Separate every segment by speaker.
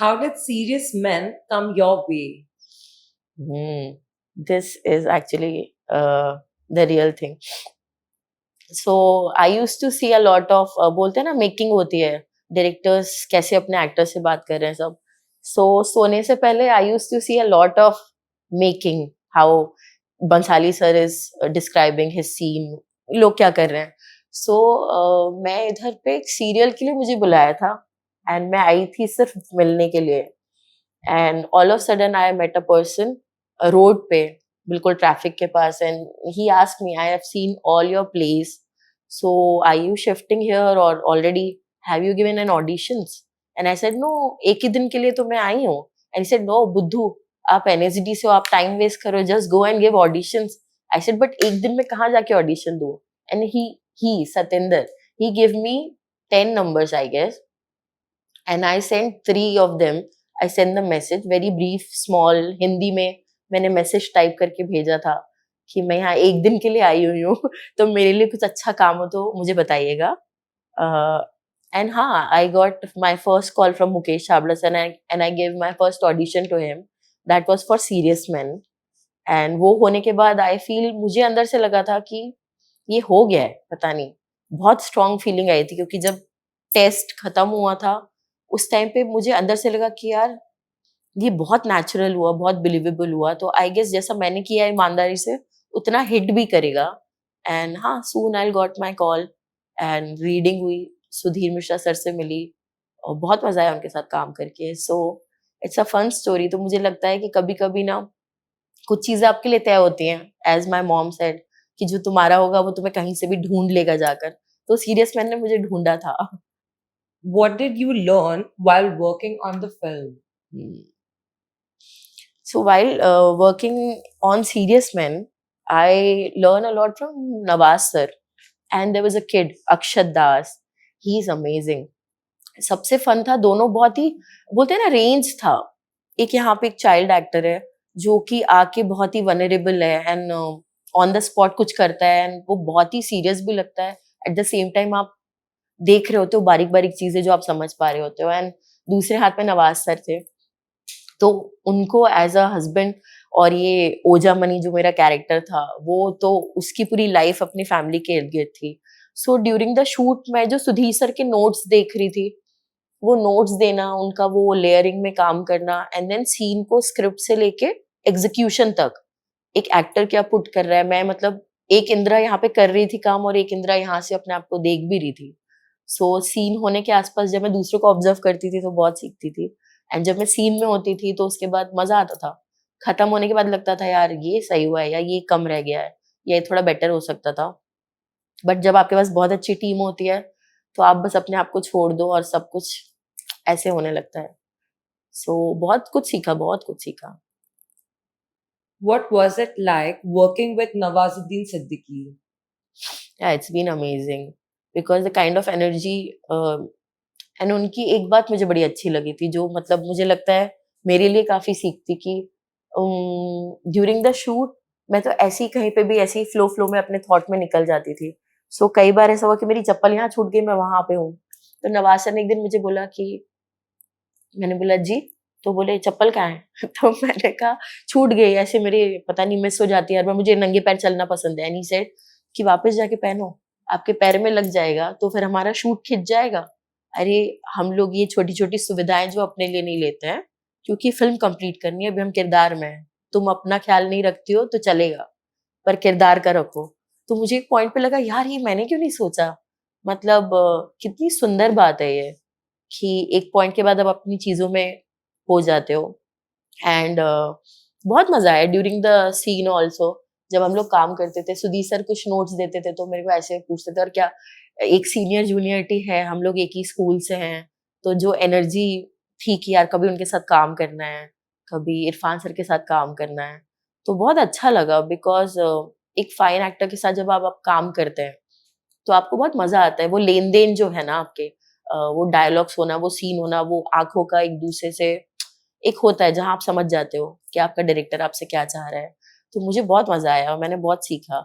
Speaker 1: How did serious men come your way?
Speaker 2: Hmm. This is actually the real thing. So I used to see a lot of बोलते हैं ना making होती है directors कैसे अपने actor से बात कर रहे हैं सब. So सोने से पहले I used to see a lot of making how Bhansali sir is describing his scene, लोग क्या कर रहे हैं. So मैं इधर पे एक सीरियल के लिए मुझे बुलाया था एंड मैं आई थी सिर्फ मिलने के लिए. And all of sudden I met a person road पे, बिल्कुल ट्रैफिक के पास, and he asked me, I have seen all your place, so are you shifting here or already have you given an auditions. And I said no, एक ही दिन के लिए तो मैं आई हूँ. एंड ही सेड नो बुद्धू, आप एनएसडी से हो, आप टाइम वेस्ट करो, just go and give auditions. I said but एक दिन में कहाँ जाके ऑडिशन दूँ. And he Satendra, he gave me 10 numbers I guess, and I sent 3 of them. I sent the message very brief small Hindi में मैंने message type करके भेजा था कि मैं यहाँ एक दिन के लिए आई हुई हूँ तो मेरे लिए कुछ अच्छा काम हो तो मुझे बताइएगा. एंड हाँ, I got my first call from Mukesh Chhabra sir and I gave my first audition to him. That was for serious man. And वो होने के बाद आई फील, मुझे अंदर से लगा था कि ये हो गया है, पता नहीं, बहुत स्ट्रॉन्ग फीलिंग आई थी क्योंकि जब टेस्ट खत्म हुआ था उस टाइम पे मुझे अंदर से लगा कि यार ये बहुत नेचुरल हुआ, बहुत बिलीवेबल हुआ, तो आई गेस जैसा मैंने किया ईमानदारी से उतना हिट भी करेगा. एंड हाँ, soon I got my call and reading हुई, सुधीर मिश्रा सर से मिली और बहुत मजा आया उनके साथ काम करके. So it's a fun story. तो मुझे लगता है कि कभी कभी ना कुछ चीजें आपके लिए तय होती हैं, एज माई मॉम सेड कि जो तुम्हारा होगा वो तुम्हें कहीं से भी ढूंढ लेगा जाकर. तो सीरियस मैन ने मुझे ढूंढा था.
Speaker 1: What did you learn while working on the film?
Speaker 2: So while working on Serious Men, I learn a lot from Nawaz sir. And there was a kid, Akshat Das. He is amazing. सबसे fun था, दोनों बहुत ही, बोलते हैं ना, range था. एक यहाँ पे एक चाइल्ड एक्टर है जो कि आके बहुत ही वनरेबल है एंड ऑन द स्पॉट कुछ करता है एंड वो बहुत ही सीरियस भी लगता है. एट द सेम टाइम आप देख रहे होते हो बारीक बारीक चीजें जो आप समझ पा रहे होते हो. एंड दूसरे हाथ में नवाज सर थे, तो उनको एज अ हस्बैंड, और ये ओजा मनी जो मेरा कैरेक्टर था वो तो उसकी पूरी लाइफ अपनी फैमिली के इर्द गिर्द थी. सो ड्यूरिंग द शूट मैं जो सुधीर सर के नोट्स देख रही थी, वो नोट्स देना, उनका वो लेयरिंग में काम करना एंड देन सीन को स्क्रिप्ट से लेके एग्जीक्यूशन तक एक एक्टर क्या पुट कर रहा है. मैं मतलब एक इंदिरा यहाँ पे कर रही थी काम और एक इंदिरा यहाँ से अपने आप को देख भी रही थी. सो सीन होने के आसपास जब मैं दूसरों को ऑब्जर्व करती थी तो बहुत सीखती थी. एंड जब मैं सीन में होती थी तो उसके बाद मजा आता था. खत्म होने के बाद लगता था यार ये सही हुआ है या ये कम रह गया है या ये थोड़ा बेटर हो सकता था. बट जब आपके पास बहुत अच्छी टीम होती है तो आप बस अपने आप को छोड़ दो और सब कुछ ऐसे होने लगता है. सो बहुत कुछ सीखा, बहुत कुछ सीखा.
Speaker 1: What was it like working with Nawazuddin Siddiqui?
Speaker 2: Yeah, it's been amazing because the kind of energy and उनकी एक बात मुझे बड़ी अच्छी लगी थी जो मतलब मुझे लगता है मेरे लिए काफी सीख थी कि ड्यूरिंग द शूट मैं तो ऐसी कहीं पे भी ऐसी फ्लो फ्लो में अपने थॉट में निकल जाती थी. सो कई बार ऐसा हुआ कि मेरी चप्पल यहाँ छूट गई, मैं वहां पे हूँ. तो नवाज सर ने एक दिन मुझे बोला कि, मैंने बोला जी, तो बोले चप्पल कहाँ है तो मैंने कहा छूट गई, ऐसे मेरी पता नहीं मिस हो जाती है, और मुझे नंगे पैर चलना पसंद है. एंड ही सेड कि वापस जाके पहनो, आपके पैर में लग जाएगा तो फिर हमारा शूट खिंच जाएगा. अरे हम लोग ये छोटी छोटी सुविधाएं जो अपने लिए नहीं लेते हैं क्योंकि फिल्म कंप्लीट करनी है, अभी हम किरदार में हैं. तुम अपना ख्याल नहीं रखती हो तो चलेगा पर किरदार का रखो. तो मुझे एक पॉइंट पे लगा यार ये मैंने क्यों नहीं सोचा. मतलब कितनी सुंदर बात है ये कि एक पॉइंट के बाद आप अपनी चीजों में हो जाते हो. एंड बहुत मजा आया ड्यूरिंग द सीन ऑल्सो. जब हम लोग काम करते थे सुधीर सर कुछ नोट्स देते थे तो मेरे को ऐसे पूछते थे और क्या, एक सीनियर जूनियरिटी है, हम लोग एक ही स्कूल से हैं, तो जो एनर्जी थी कि यार कभी उनके साथ काम करना है, कभी इरफान सर के साथ काम करना है, तो बहुत अच्छा लगा. बिकॉज एक फाइन एक्टर के साथ जब आप काम करते हैं तो आपको बहुत मजा आता है. वो लेन देन जो है ना आपके, वो डायलॉग्स होना, वो सीन होना, वो आंखों का एक दूसरे से एक होता है जहाँ आप समझ जाते हो कि आपका डायरेक्टर आपसे क्या चाह रहा है. तो मुझे बहुत मजा आया और मैंने बहुत सीखा.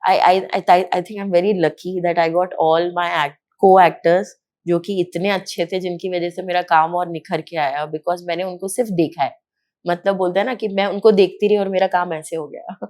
Speaker 2: I think I am very lucky that I got all my को एक्टर्स जो कि इतने अच्छे थे जिनकी वजह से मेरा काम और निखर के आया बिकॉज़ मैंने उनको सिर्फ़ देखा है। मतलब बोलते हैं ना कि मैं उनको देखती रही और मेरा काम ऐसे हो गया।